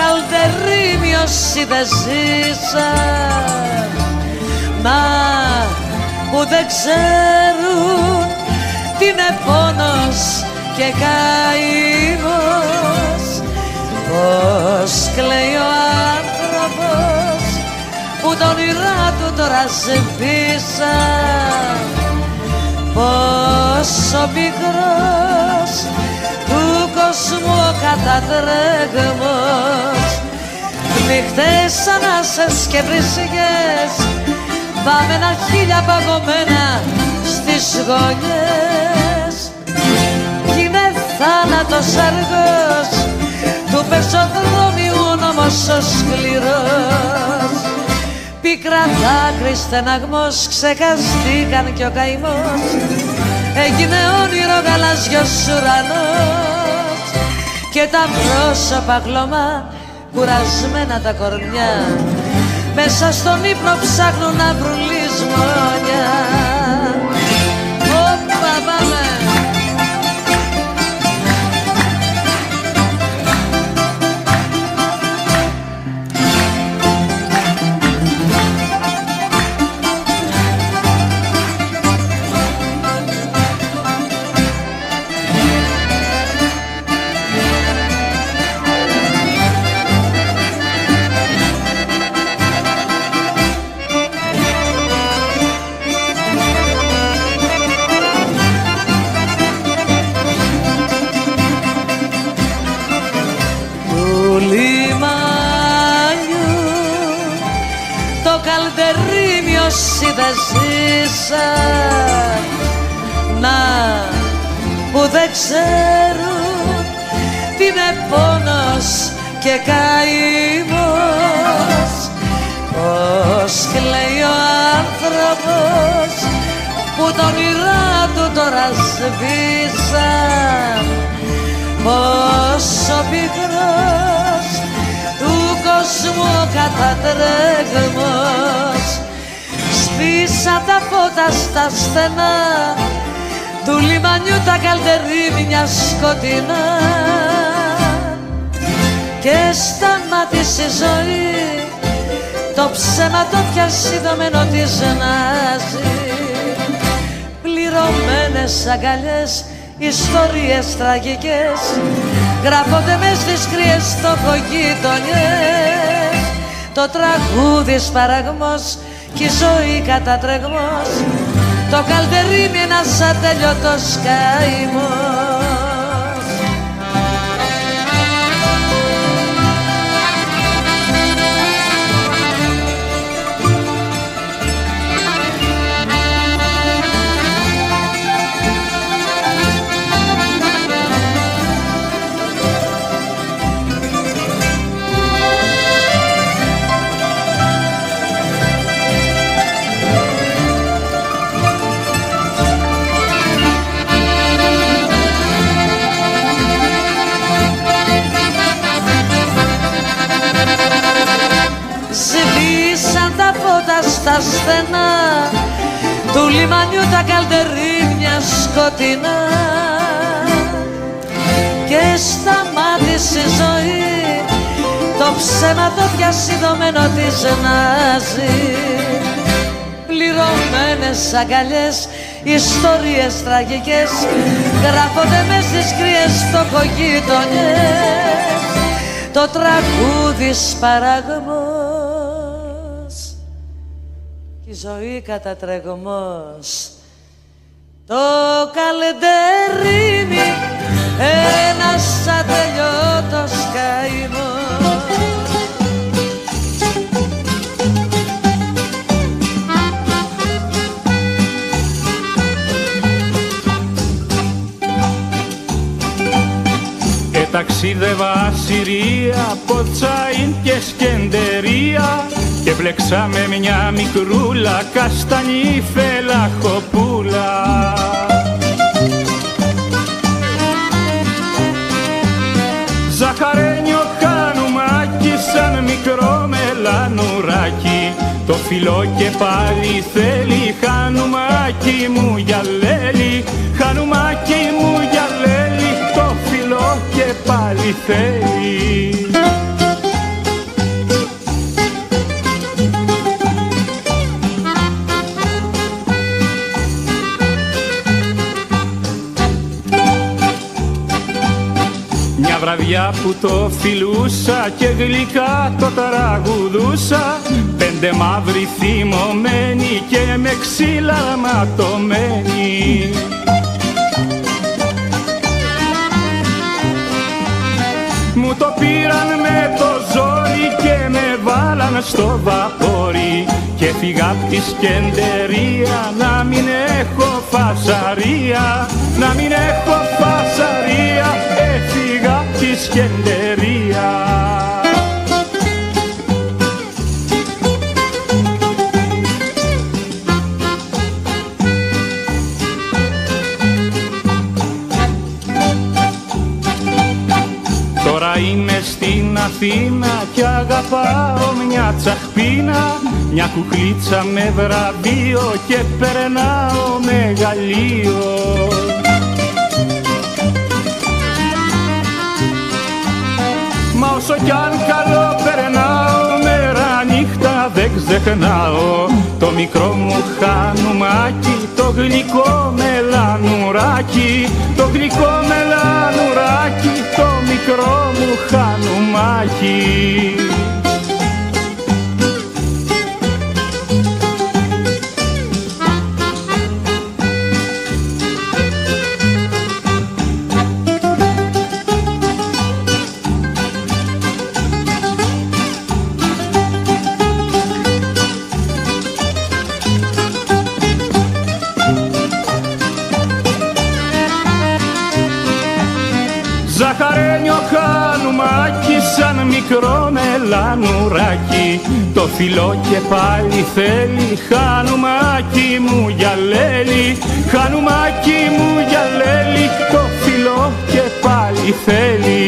καλτερίμι όσοι δεν ζήσαν, μα που δεν ξέρουν τι είναι πόνος και καημός. Πως κλαίει ο άνθρωπος που τα όνειρά του τώρα σβήσαν, πως ο πικρός του κόσμου ο κατατρέγμος, νύχτες ανάσες και βρισιές, βάμενα χίλια παγωμένα στις γωνιές. Κι είναι θάνατος αργός του πεζοδρόμιου ο νόμος ο σκληρός. Πίκρα δάκρυ στεναγμός, ξεχαστήκαν κι ο καημός, έγινε όνειρο γαλάζιος ουρανός. Και τα πρόσωπα χλωμά, κουρασμένα τα κορμιά, μέσα στον ύπνο ψάχνουν να βρουν λησμόνια. Όπα, πάμε! Όσοι δεν ζήσαν, να που δεν ξέρουν τι είναι πόνος και καημός. Πως κλαίει ο άνθρωπος που τα όνειρά του τώρα σβήσαν, πως ο πικρός του κόσμου ο κατατρέγμος, σβήσαν τα φώτα στα στενά του λιμανιού τα καλτερίμια σκοτεινά. Και σταμάτησε η ζωή, το ψέμα το διασυδωμένο της να ζει. Πληρωμένες αγκαλιές, ιστορίες τραγικές, γράφονται μες στις κρύες φτωχογείτονιές. Το τραγούδι σπαραγμός κι η ζωή κατατρεγμός, το καλτερίμι ένας ατέλειωτος καημός. Στα στενά του λιμανιού τα καλτερίμια σκοτεινά. Και σταμάτησε η ζωή, το ψέμα το διασυδωμένο της να ζει. Πληρωμένες αγκαλιές, ιστορίες τραγικές, γράφονται μες στις κρύες φτωχογείτονιές. Το τραγούδι σπαραγμός, η ζωή κατατρεγμός, το καλεντερίμι ένας ατελειώτος καημός. Ταξίδευα Συρία, Ποτσάιν και Σκεντερία και μπλέξα με μια μικρούλα καστανή φελαχοπούλα. Ζαχαρένιο χανουμάκι σαν μικρό μελανουράκι, το φιλό και πάλι θέλει, χανουμάκι μου γυαλέλη, χανουμάκι μου γυαλέλη, το φιλό και πάλι θέλει. καρδιά που το φιλούσα και γλυκά το τραγουδούσα, 5 μαύροι θυμωμένοι και με ξύλα ματωμένοι. Μου το πήραν με το ζόρι και με βάλαν στο βαπόρι και φύγα απ' τη Σκεντερία να μην έχω φασαρία, να μην έχω φασαρία, έφυγα απ' τη Σκεντερία. Τώρα είμαι στην Αθήνα κι αγαπάω μια τσαχπίνα, μια κουκλίτσα με βραβείο και περνάω μεγαλείο. Μα όσο κι αν καλό περνάω, μέρα νύχτα δεν ξεχνάω το μικρό μου Χανουμάκι, το γλυκό μελανουράκι, το γλυκό μελανουράκι, το μικρό μου Χανουμάκι. Ζαχαρένιο Χανουμάκι σαν μικρό μελανουράκι, το φιλό και πάλι θέλει, Χανουμάκι μου γυαλέλη, Χανουμάκι μου γυαλέλη, το φιλό και πάλι θέλει.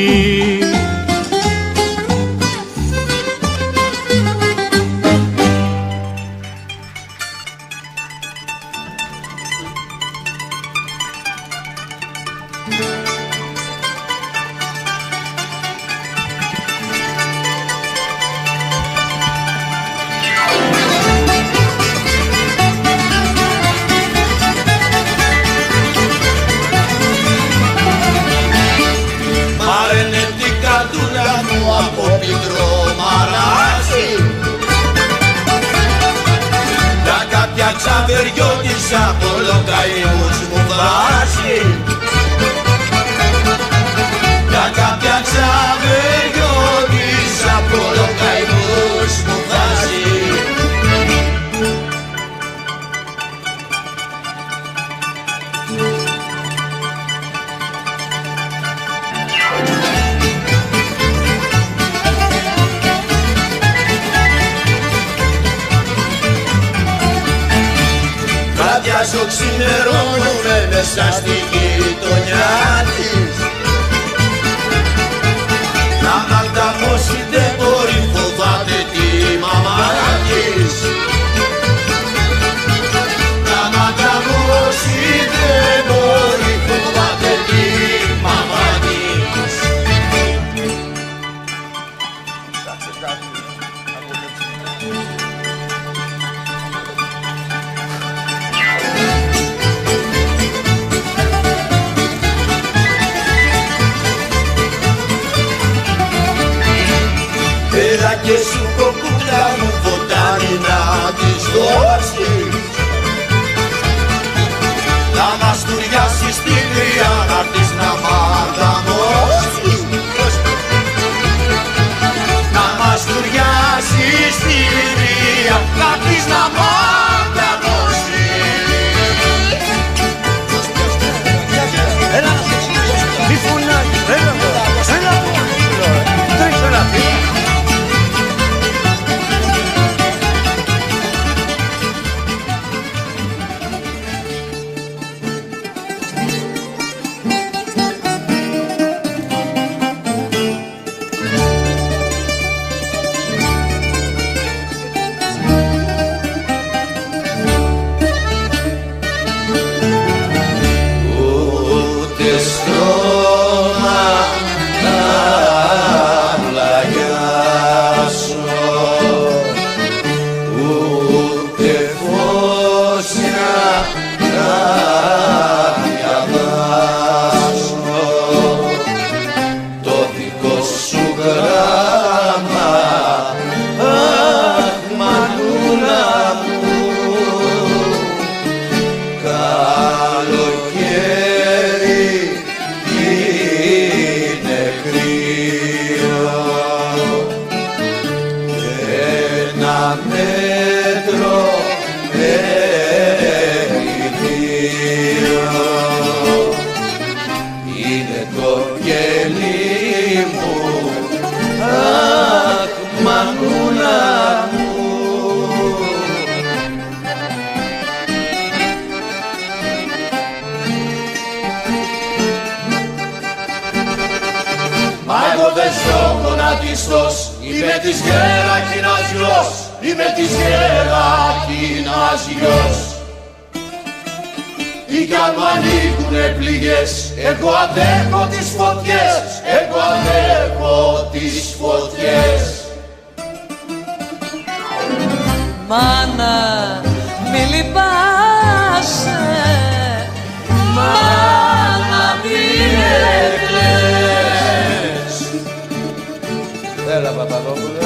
Ξαβεριώτησα πολλο καημούς μου βάζει, για κάποια ξαβεριώτησα πολλο καημούς μου βάζει. Βραδιάζω ξημερώνουμε μέσα στη γειτονιά της, να μ' ανταμώσει δεν μπορεί, φοβάται τη μαμά της. Να μ' ανταμώσει δεν μπορεί, φοβάται τη μαμά της. Και σου κοκκούλα μου ποτάμι να της δώσεις, να μαστουριάσεις την κρύα να της να μ' ανταμώσεις, να μαστουριάσεις την κρύα να της να μ' ανταμώσεις. Έλα να σε εξηγήσω, μη φωνάζεις, έλα τώρα, έλα τώρα, δεν ξέρω τι. γονατιστός, είμαι της Γερακίνας γιος, είμαι της Γερακίνας γιος. Ή κι αν μ' ανοίγουνε πληγές, εγώ αντέχω τις φωτιές, εγώ αντέχω τις φωτιές. Μάνα, μη λυπάσαι, μάνα, μη με κλαις. Έλα Παπαδόπουλε.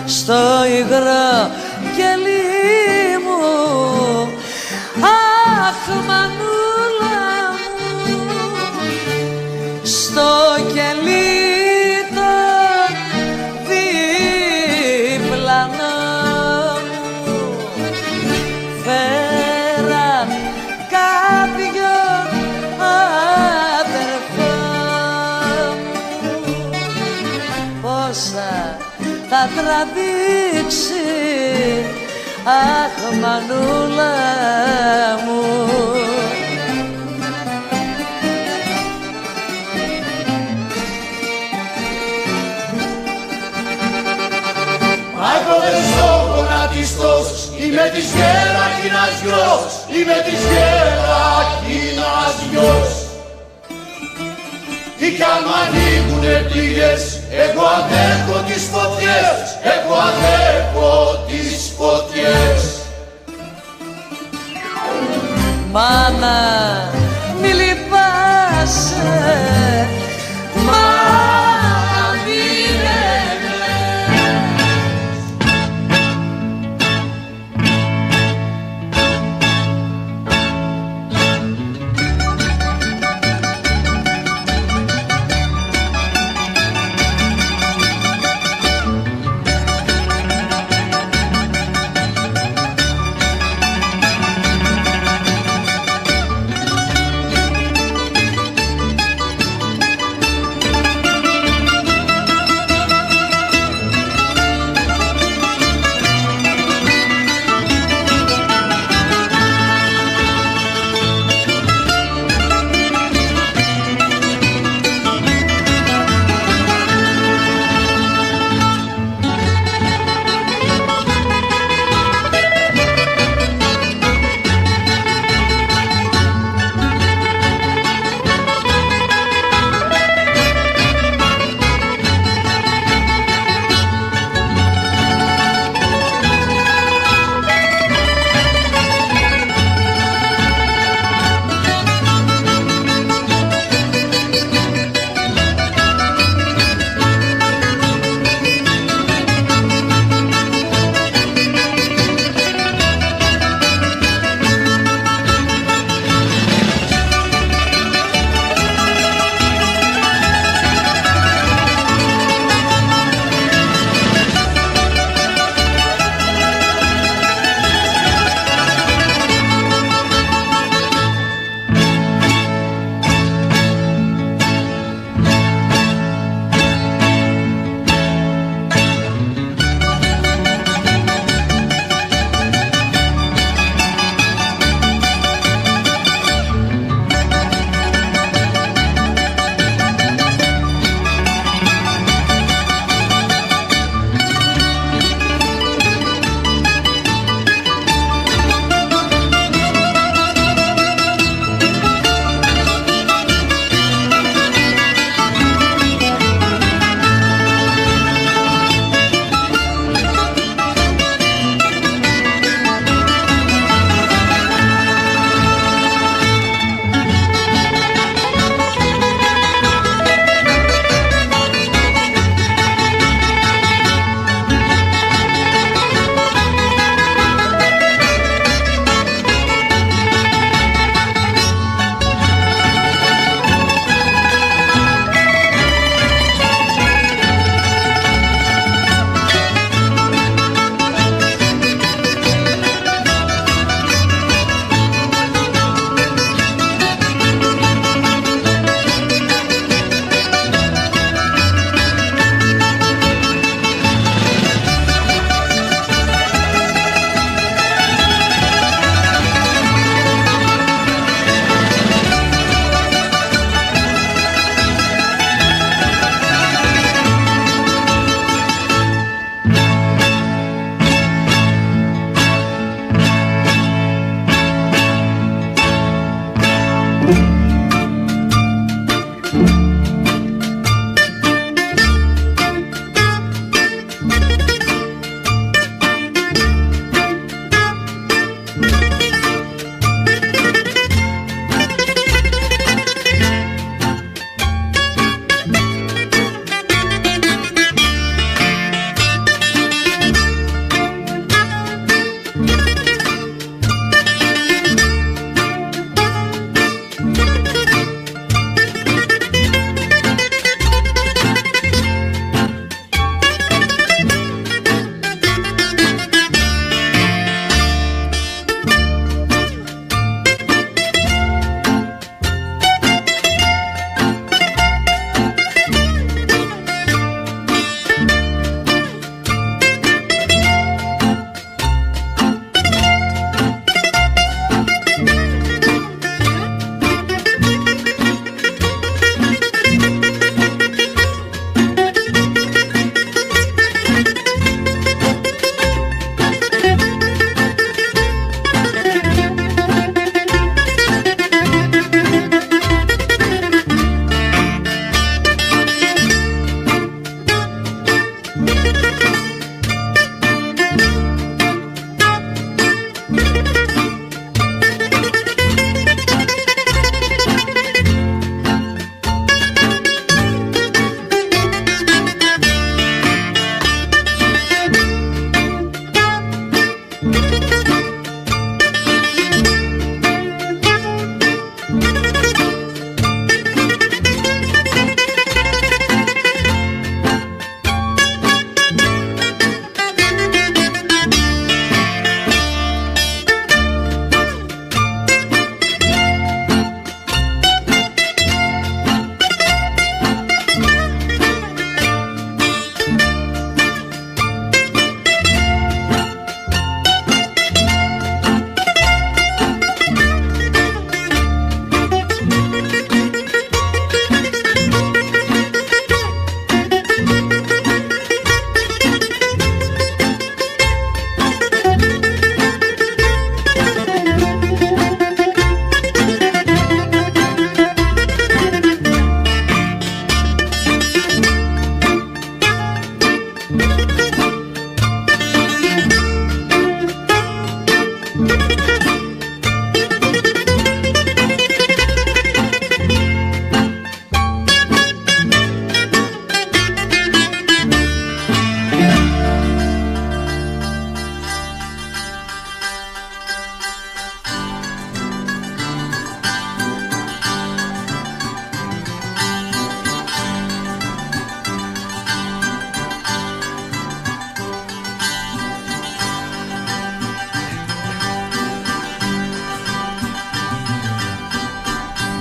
Στο υγρό κελί μου, αχ μανούλα μου, στο κελί το διπλανό μου, φέρα κάποιον αδερφό μου, πόσα θα τραβήξει, αχ μανούλα μου. Μα εγώ δεν ζω γονατιστός, είμαι της Γερακίνας γιος, είμαι της Γερακίνας γιος. Ή κι αν μ' ανοίγουνε πληγές, εγώ αντέχω τις φωτιές, εγώ αντέχω τις φωτιές. Μάνα, μη λυπάσαι, μάνα, μη με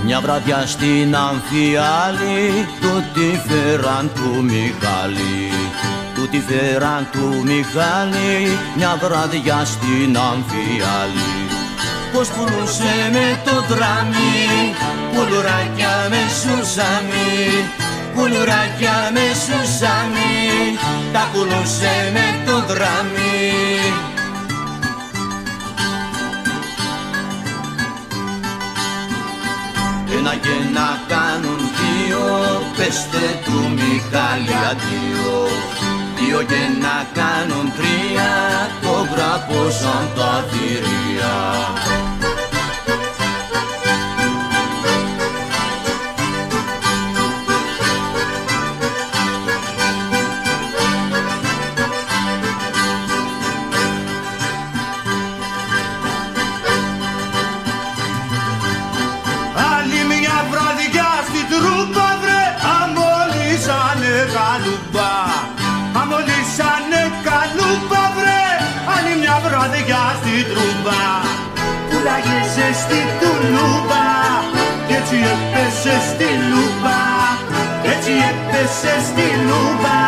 Μια βραδιά στην Αμφιάλη, τούτη φέραν του Μιχάλη. Τούτη φέραν του Μιχάλη, μια βραδιά στην Αμφιάλη. Πως πουλούσε με το δράμι, πουλουράκια με σουζάμι. Πουλουράκια με σουζάμι, τα πουλούσε με το δράμι. Ένα και να κάνουν δύο, πέστε του Μιχάλη αντίο. Δύο και να κάνουν τρία, το γραπώσαν τα θηρία. Αμολύσανε καλούπα βρε, άλλη μια βραδιά στην τρούμπα. Πουλάγεσαι στην τουλούπα κι έτσι έπεσε στη λούπα. Έτσι έπεσε στη λούπα,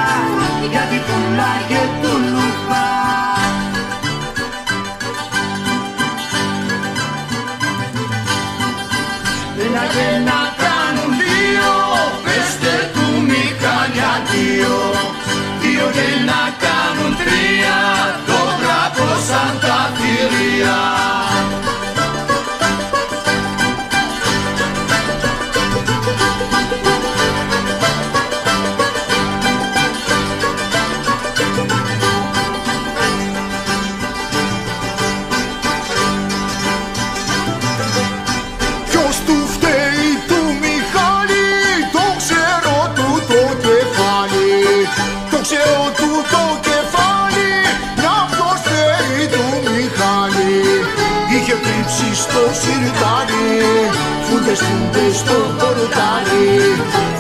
γιατί πουλάγε τουλούπα. Έλαγε να κάνουν δύο, πέστε του Μιχάλη αντίο. Δύο και να κάνουν τρία, το γραπώσαν τα θηρία. Ποιος του φταίει του Μιχάλη, το ξέρω του το κεφάλι. Το ξέρω του το κεφάλι, να ποιος φταίει του Μιχάλη. Είχε κρύψει στο σιρτάρι, φούντες φούντες στο χορτάρι.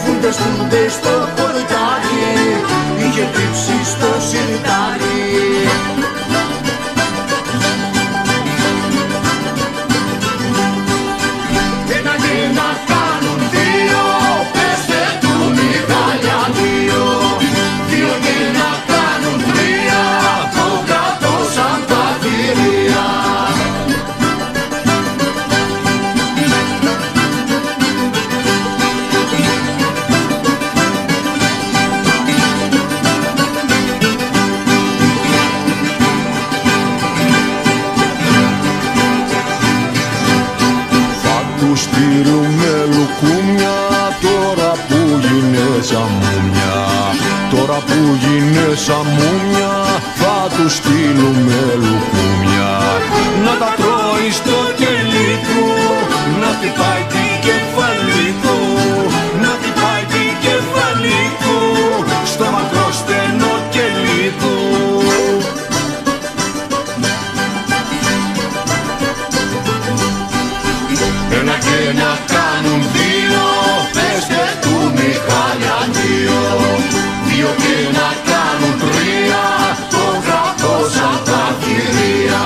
Φούντες φούντες στο χορτάρι, είχε κρύψει στο σιρτάρι. Ένα και να κάνουν δύο, πέστε του Μιχάλη αντίο. Δύο και να κάνουν τρία, το γραπώσαν τα θηρία. Του στείλουμε λουκούμια, τώρα που γίνεσαι μουμιά. Τώρα που γίνεσαι μουμιά, θα του στείλουμε λουκούμια. Να τα τρώει στο κελί του, να χτυπάει την κεφαλή του. Να χτυπάει την κεφαλή του, στο μακρό στενό κελί του. Ένα και να κάνουν δύο, πέστε του Μιχάλη αντίο. Δύο και να κάνουν τρία, το γραπώσαν τα θηρία.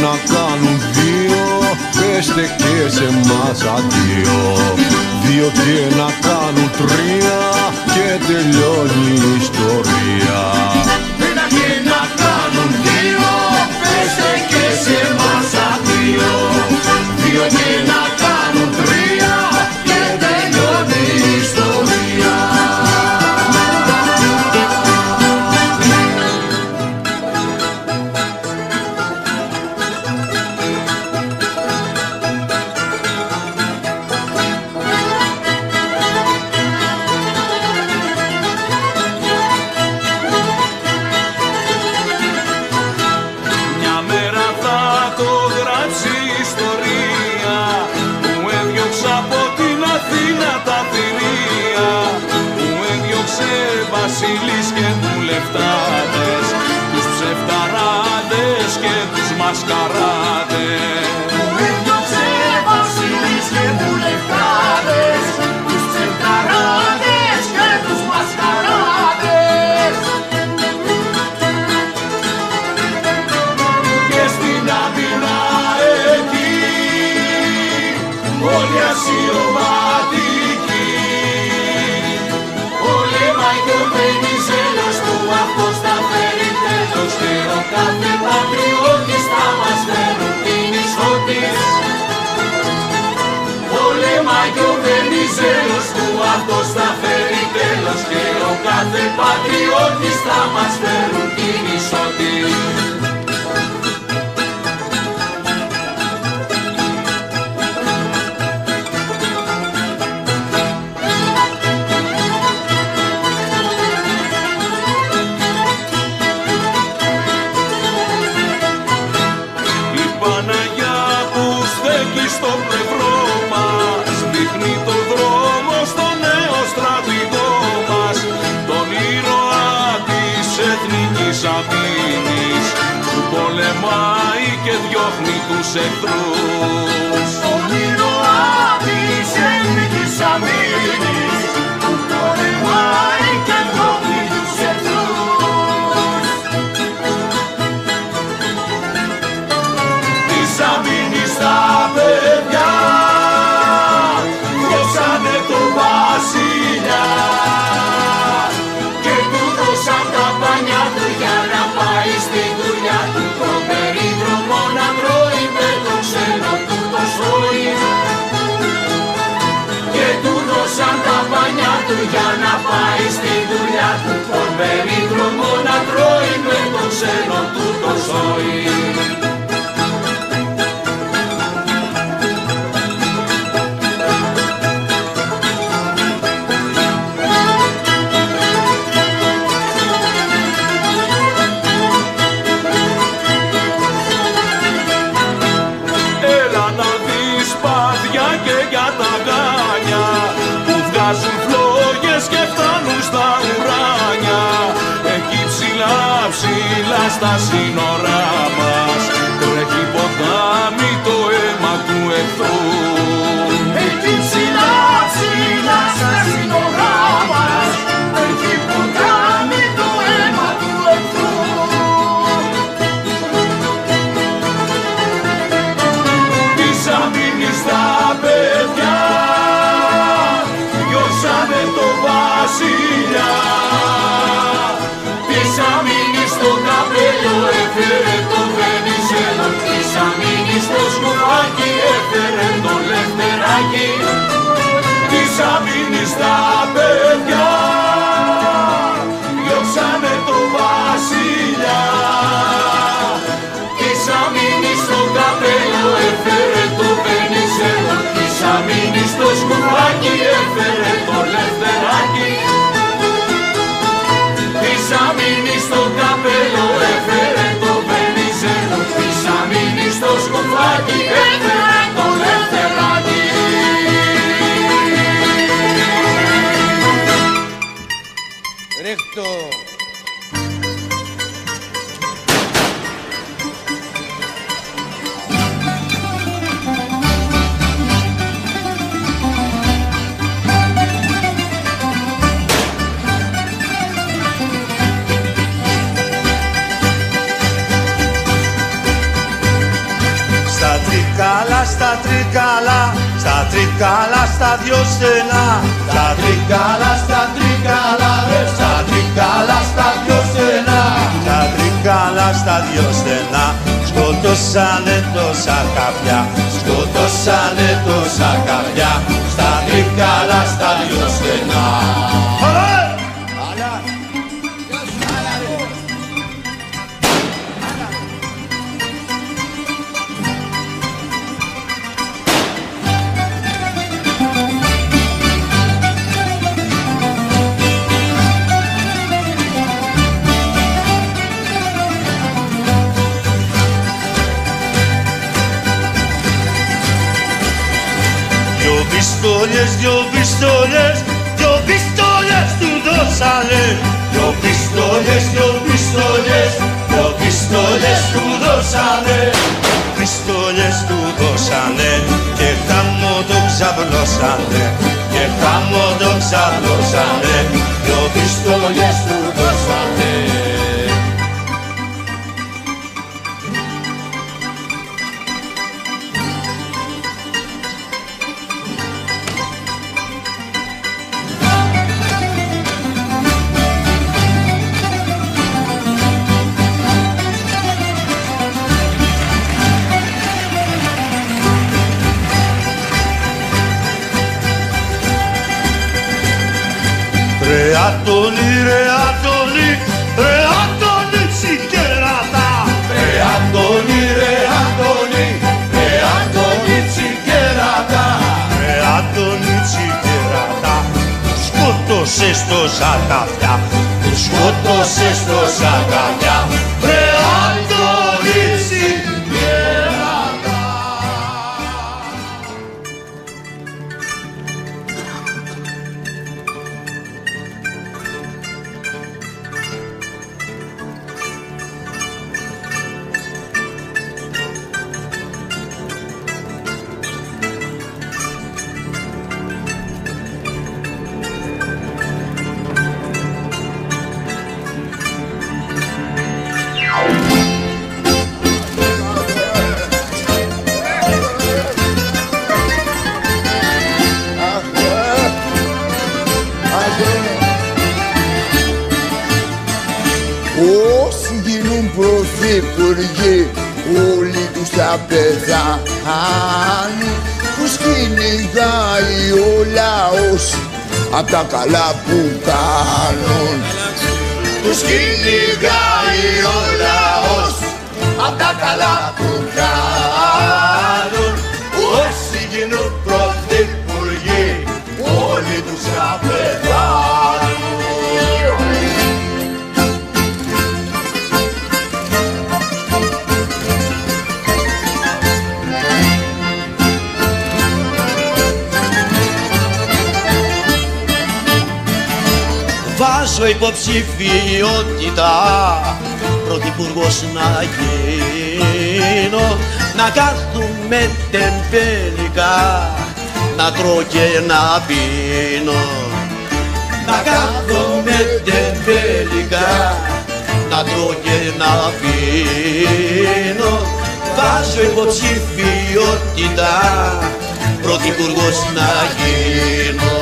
Να κάνουν δύο, πέστε και σε μας αντίο. Δύο και να κάνουν τρία, και τελειώνει η ιστορία. Ένα και να κάνουν δύο, πέστε και σε μας αντίο. Δύο και να κάνουν τρία, και τελειώνει η ιστορία. βασιλείς και δουλευτάδες, τους ψευταράδες και τους μασκαράδες. Με διώξε βασιλείς και δουλευτάδες, τους ψευταράδες και τους μασκαράδες. Και στην άμυνα εκεί όλοι ασιωματικοί, Πολεμάει και ο Βενιζέλος που αυτός θα φέρει τέλος, και ο κάθε πατριώτης θα μας φέρουν την ισότης. Πολεμάει και ο Βενιζέλος που αυτός θα φέρει τέλος, και ο κάθε πατριώτης θα μας φέρουν την ισότης. Στο πλευρό μας δείχνει το δρόμο στο νέο στρατηγό μας, τον ήρωα της εθνικής αμήνης, που πολεμάει και διώχνει τους εχθρούς. Τον ήρωα της εθνικής αμήνης, που πολεμάει και διώχνει τους εχθρούς. Της αμήνης τα παιδιά διώξανε τον βασιλιά Και του δώσαν τα πανιά του για να πάει στη δουλειά του, τον περίδρομο να τρώει με το ξένο του το σόι. Και του δώσαν τα πανιά του για να πάει στη δουλειά του, τον περίδρομο να τρώει με το ξένο του το σόι. Και για τα γάνια που βγάζουν φλόγες και φτάνουν στα ουράνια, εκεί ψηλά ψηλά στα σύνορά μας τρέχει ποτάμι το αίμα του εχθρού. Εκεί ψηλά ψηλά στα σύνορά μας τρέχει ποτάμι το αίμα του εχθρού. Της αμήνης τα παιδιά διώξανε το βασιλιά, Της αμήνης το καπέλο έφερε το Βενιζέλο, της αμήνης το σκουφάκι έφερε το Λευτεράκι. Της αμήνης τα παιδιά διώξανε το βασιλιά, Της αμήνης το καπέλο έφερε το Βενιζέλο, της αμήνης το σκουφάκι έφερε το Λευτεράκι. Της αμήνης το καπέλο έφερε το Βενιζέλο, της αμήνης το σκουφάκι έφερε το Λευτεράκι. Ρίχτω. Στα τρικάλα, στα τρικάλα, στα τρικάλα, στα δυο στενά. Στα τρικάλα, στα τρικάλα, στα τρικάλα, στα δυο στενά. Στα τρικάλα, στα δυο στενά. Σκοτώσανε τόσα καπιά, σκοτώσανε τόσα καπιά. Στα τρικάλα, στα δυο στενά. Δυο πιστόλες του δώσανε. ξαπλώσανε, πιστόλιες του δώσανε και χάμω το ξαπλώσανε, και χάμω το ξαπλώσανε, δυο πιστόλιες του δώσανε. Ρε Αντώνη, ρε Αντώνη, ρε Αντώνη τσικεράτα. Ρε Αντώνη, ρε Αντώνη, ρε Αντώνη τσικεράτα. Ρε Αντώνη τσικεράτα, του σκότωσες τόσα καφιά, του σκότωσες τόσα καφιά. Ρε Αντώνη τσικεράτα. Όσοι γίνουν πρωθυπουργοί, όλοι τους θα πεθάνουν. Τους κυνηγάει ο λαός απ' τα καλά που κάνουν. Τους κυνηγάει ο λαός απ' τα καλά που κάνουν. Όσοι γίνουν πρωθυπουργοί, όλοι τους θα πεθάνουν. Βάζω υποψηφιότητα πρωθυπουργός να γίνω, να κάθουμε τεμπέλικα, να τρώω και να πίνω. Να κάθομαι τεμπέλικα, να τρώω και να πίνω. Βάζω υποψηφιότητα πρωθυπουργός να γίνω.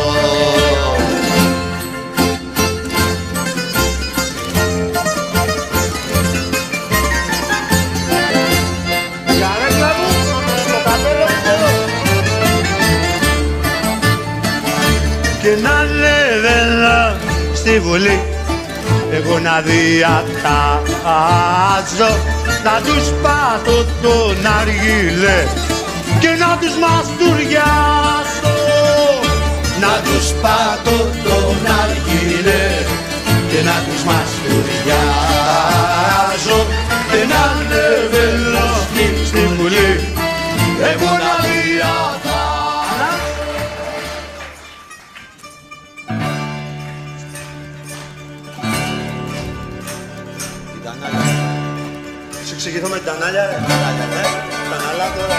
Και να λεβέλα στη Βουλή, εγώ να διατάζω, να τους πάτω τον αργύλε και να τους μαστουριάσω. Να τους πάτω τον αργύλε και να τους μαστουριάσω. Και να λεβέλα στη Βουλή, εγώ να διατάζω. Σε εξηγηθώ με την Ανάλια, ρε. Τα Ανάλια τώρα.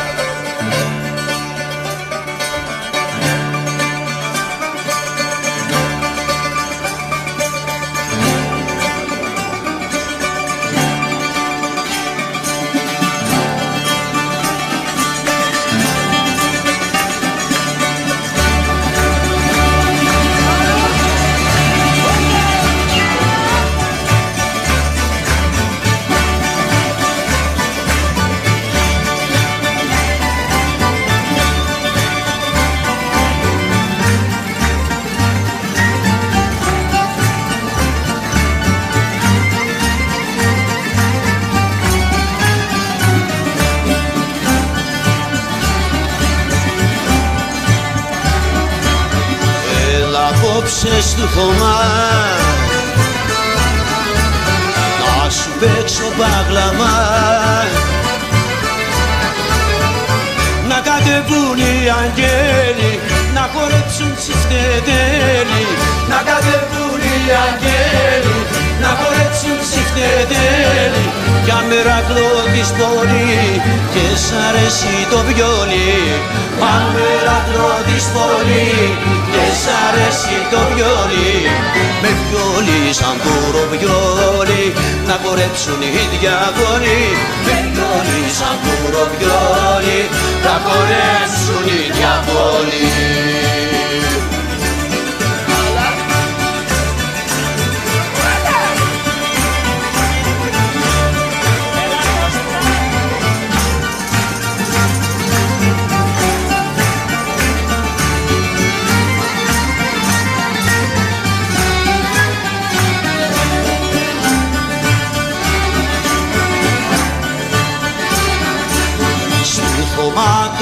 Απόψε στο χωμά να σου παίξω παγλαμά, να κατεβούν οι αγγέλοι να χορέψουν τσιφτετέλοι, να κατεβούν οι αγγέλοι να χορέψουν τσιφτετέλοι, για μερακλό της πόλη και σ' αρέσει το βιόλι. Αν μερακλό της πόλη και σ' αρέσει το βιόλι, με βιόλι σαν τουροβιόλι να χορέψουν οι διαβόλοι. Με βιόλι σαν τουροβιόλι να χορέψουν οι διαβόλοι.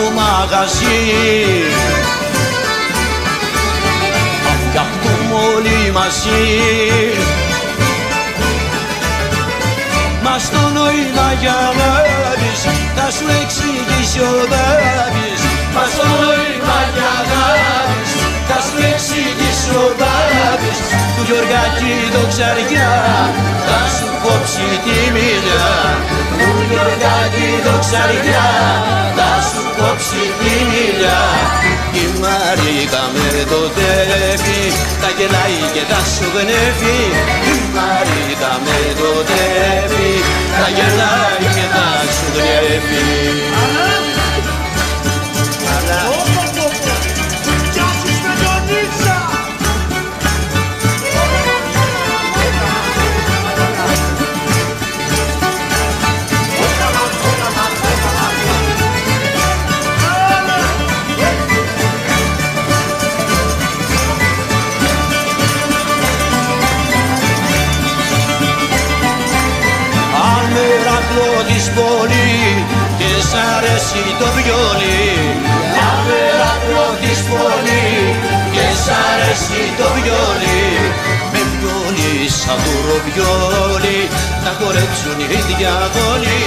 Το μαγαζί θα φτιαχτούμε όλοι μαζί. Μας το νόημα για να δεις θα σου εξηγήσει ο Δάβης. Μας το νόημα για να δεις θα σου εξηγήσει ο Δάβης. Του Γιωργάκη το Ξαριά θα σου κόψει τη μιλιά. Του Γιωργάκη το Ξαριά θα σου κόψει τη μιλιά. Η Μαρίκα με το τέφι τα γελάει και τα σου γνέφει. Η Μαρίκα με το τέφι τα γελάει και τα σου γνέφει. Της πόλη και σ' αρέσει το βιόλι. Αμερακλό της πόλη και σ' αρέσει το βιόλι. Με βιόλι σαν τουροβιόλι να χορέψουν οι διαβόλοι.